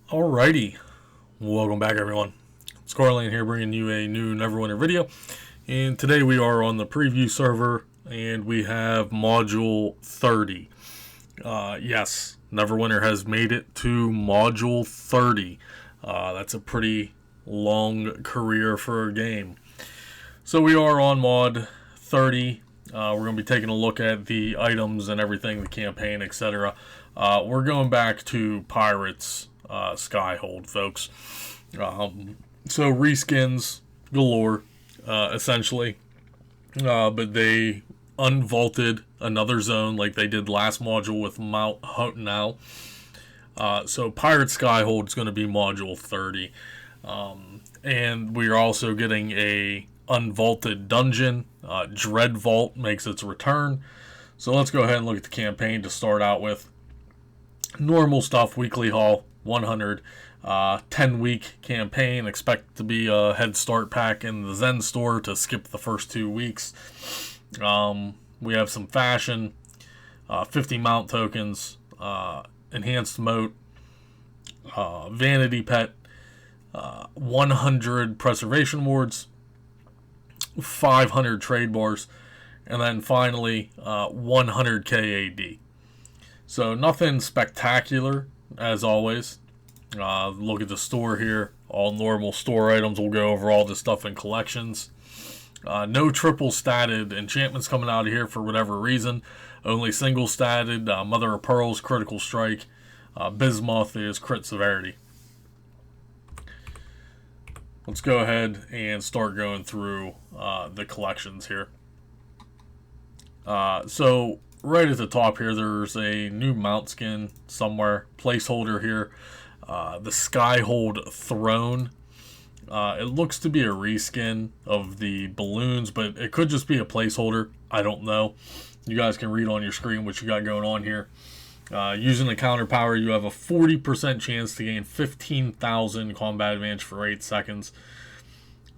Alrighty, welcome back everyone. It's Carlin here bringing you a new Neverwinter video. And today we are on the preview server and we have module 30. Yes, Neverwinter has made it to module 30. That's a pretty long career for a game. So we are on mod 30. We're going to be taking a look at the items and everything, the campaign, etc. We're going back to Pirates Skyhold, folks. So reskins galore, essentially. But they unvaulted another zone like they did last module with Mount Hotenow. So Pirate Skyhold is going to be module 30. And we are also getting a unvaulted dungeon. Dread Vault makes its return. So let's go ahead and look at the campaign to start out with. Normal stuff, weekly haul, 100. 10-week campaign. Expect to be a head start pack in the Zen store to skip the first 2 weeks. We have some fashion, 50 mount tokens, enhanced moat, vanity pet, 100 preservation wards, 500 trade bars, and then finally 100 KAD. So nothing spectacular as always. Look at the store here. All normal store items. We'll go over all this stuff in collections. No triple statted enchantments coming out of here for whatever reason. Only single statted. Mother of Pearls, critical strike. Bismuth is crit severity. Let's go ahead and start going through the collections here. So right at the top here, there's a new mount skin somewhere. Placeholder here. The Skyhold Throne. It looks to be a reskin of the balloons, but it could just be a placeholder. I don't know. You guys can read on your screen what you got going on here. Using the counter power, you have a 40% chance to gain 15,000 combat advantage for 8 seconds.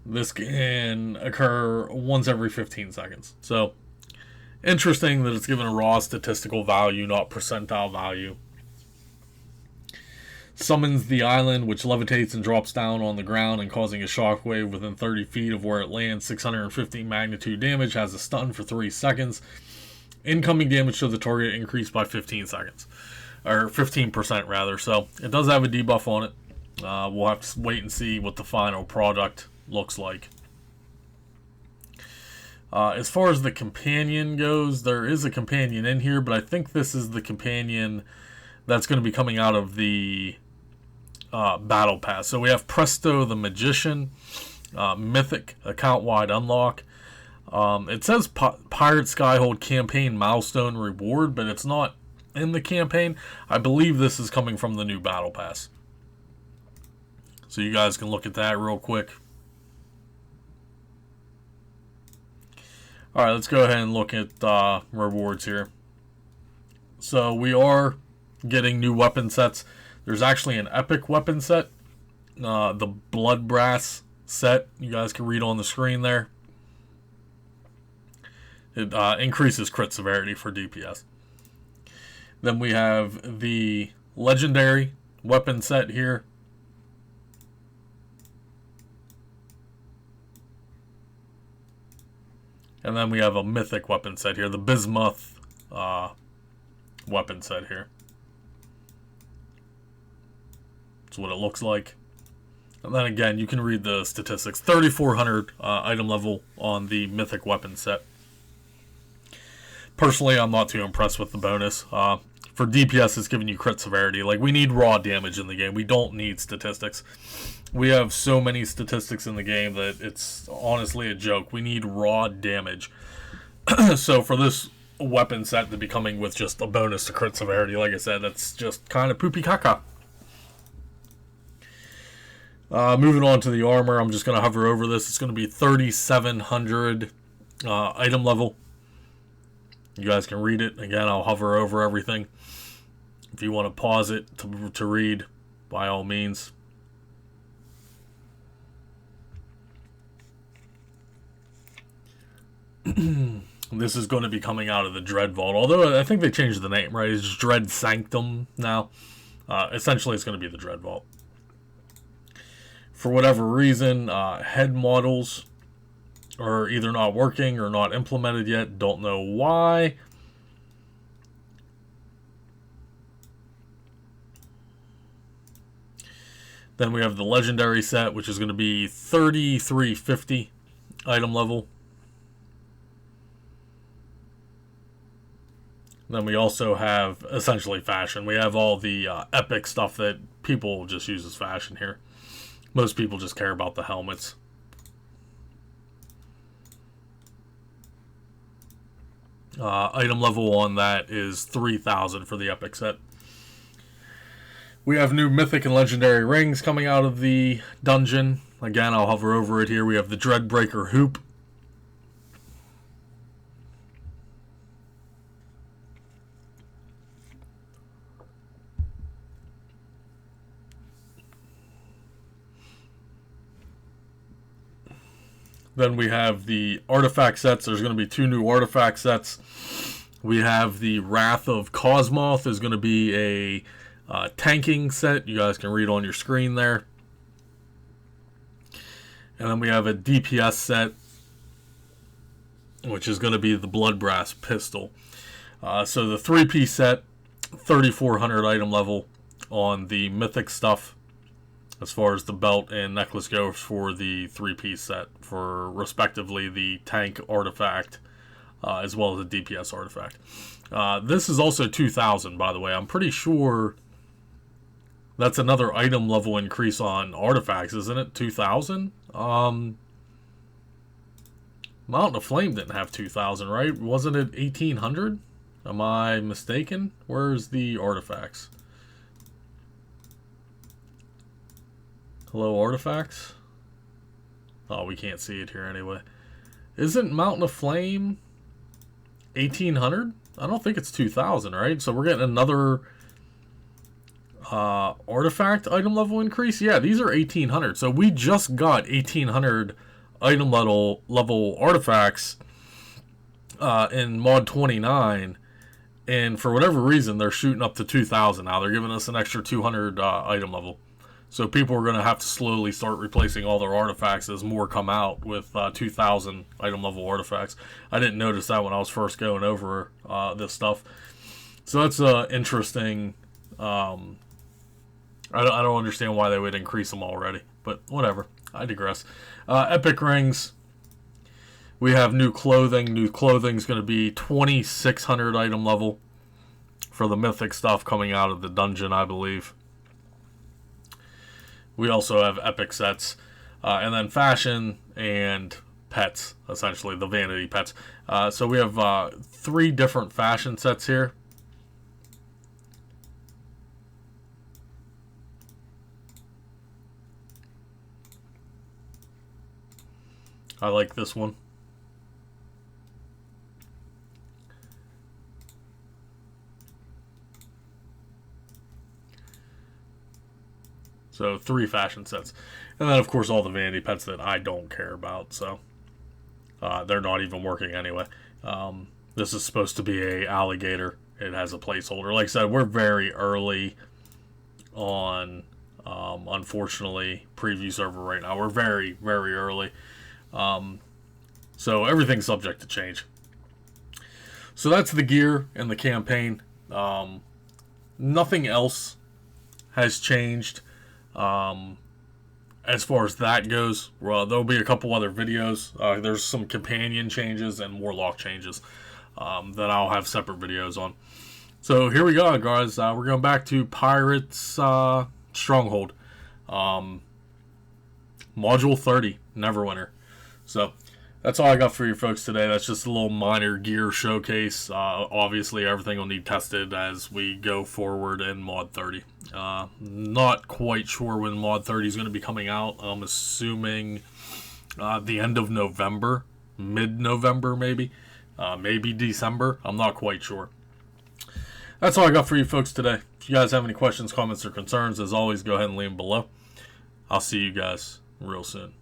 This can occur once every 15 seconds. So, interesting that it's given a raw statistical value, not percentile value. Summons the island, which levitates and drops down on the ground and causing a shockwave within 30 feet of where it lands. 650 magnitude damage, has a stun for 3 seconds. Incoming damage to the target increased by 15 seconds. Or 15% rather. So it does have a debuff on it. We'll have to wait and see what the final product looks like. As far as the companion goes, there is a companion in here, but I think this is the companion that's going to be coming out of the Battle Pass. So we have Presto the Magician, Mythic account-wide unlock. It says Pirate Skyhold campaign milestone reward, but it's not in the campaign. I believe this is coming from the new Battle Pass. So you guys can look at that real quick. Alright, let's go ahead and look at rewards here. So we are getting new weapon sets. There's actually an epic weapon set. The Blood Brass set. You guys can read on the screen there. It increases crit severity for DPS. Then we have the legendary weapon set here. And then we have a mythic weapon set here. The Bismuth weapon set here. That's what it looks like. And then again, you can read the statistics. 3,400 item level on the mythic weapon set. Personally, I'm not too impressed with the bonus. For DPS, it's giving you crit severity. Like, we need raw damage in the game. We don't need statistics. We have so many statistics in the game that it's honestly a joke. We need raw damage. So for this weapon set to be coming with just a bonus to crit severity, like I said, that's just kind of poopy caca. Moving on to the armor, I'm just going to hover over this. It's going to be 3,700 item level. You guys can read it. Again, I'll hover over everything. If you want to pause it to read, by all means. This is going to be coming out of the Dread Vault. Although I think they changed the name, right? It's Dread Sanctum now. Essentially, it's going to be the Dread Vault. For whatever reason, head models are either not working or not implemented yet. Don't know why. Then we have the legendary set, which is going to be 3350 item level. Then we also have essentially fashion. We have all the epic stuff that people just use as fashion here. Most people just care about the helmets. Item level on that is 3000 for the epic set. We have new mythic and legendary rings coming out of the dungeon. Again, I'll hover over it here. We have the Dreadbreaker hoop. Then we have the artifact sets. There's going to be 2 new artifact sets. We have the Wrath of Cosmoth is going to be a tanking set. You guys can read on your screen there. And then we have a DPS set, which is going to be the Bloodbrass pistol. So the 3-piece set, 3400 item level on the mythic stuff, as far as the belt and necklace goes for the 3-piece set, for respectively the tank artifact as well as the DPS artifact. This is also 2000, by the way. I'm pretty sure that's another item level increase on artifacts, isn't it? 2000? Mountain of Flame didn't have 2000, right? Wasn't it 1800? Am I mistaken? Where's the artifacts? Hello, artifacts? Oh, we can't see it here anyway. Isn't Mountain of Flame 1800? I don't think it's 2000, right? So we're getting another artifact item level increase. Yeah, these are 1800. So we just got 1800 item level artifacts in mod 29, and for whatever reason they're shooting up to 2000 now. They're giving us an extra 200 item level. So people are going to have to slowly start replacing all their artifacts as more come out with 2,000 item level artifacts. I didn't notice that when I was first going over this stuff. So that's interesting. I don't understand why they would increase them already, but whatever. I digress. Epic rings. We have new clothing. New clothing is going to be 2,600 item level for the mythic stuff coming out of the dungeon, I believe. We also have epic sets, and then fashion and pets, essentially, the vanity pets. So we have 3 different fashion sets here. I like this one. So 3 fashion sets. And then, of course, all the vanity pets that I don't care about. So they're not even working anyway. This is supposed to be a alligator. It has a placeholder. Like I said, we're very early on, unfortunately, preview server right now. We're very, very early. So everything's subject to change. So that's the gear and the campaign. Nothing else has changed. As far as that goes, well, there'll be a couple other videos. There's some companion changes and warlock changes that I'll have separate videos on. So here we go, guys. We're going back to Pirates Stronghold. Module 30, Neverwinter. So that's all I got for you folks today. That's just a little minor gear showcase. Obviously, everything will need tested as we go forward in Mod 30. Not quite sure when Mod 30 is going to be coming out. I'm assuming the end of November, mid-November maybe. Maybe December. I'm not quite sure. That's all I got for you folks today. If you guys have any questions, comments, or concerns, as always, go ahead and leave them below. I'll see you guys real soon.